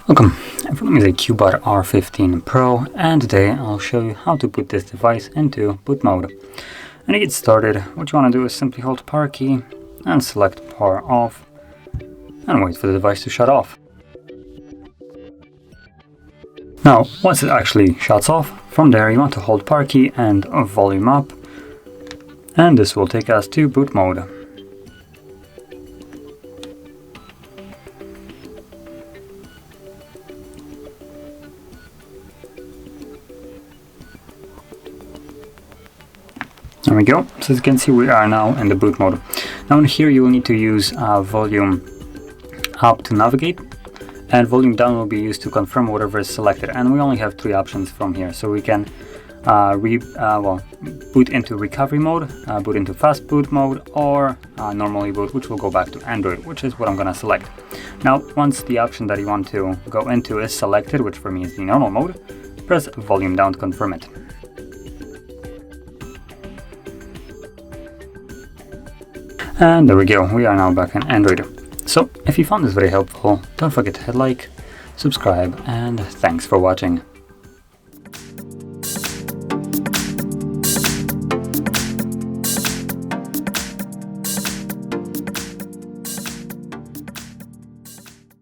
Welcome, in front of me is a CUBOT R15 Pro, and today I'll show you how to put this device into boot mode. And to get started, what you want to do is simply hold power key and select power off and wait for the device to shut off. Now, once it actually shuts off, from there you want to hold power key and volume up, and this will take us to boot mode. There we go. So as you can see, we are now in the boot mode. Now in here you will need to use volume up to navigate, and volume down will be used to confirm whatever is selected. And we only have three options from here. So we can boot into recovery mode, boot into fast boot mode, or normally boot, which will go back to Android, which is what I'm going to select. Now once the option that you want to go into is selected, which for me is the normal mode, press volume down to confirm it. And there we go, we are now back in Android. So if you found this very helpful, don't forget to hit like, subscribe, and thanks for watching.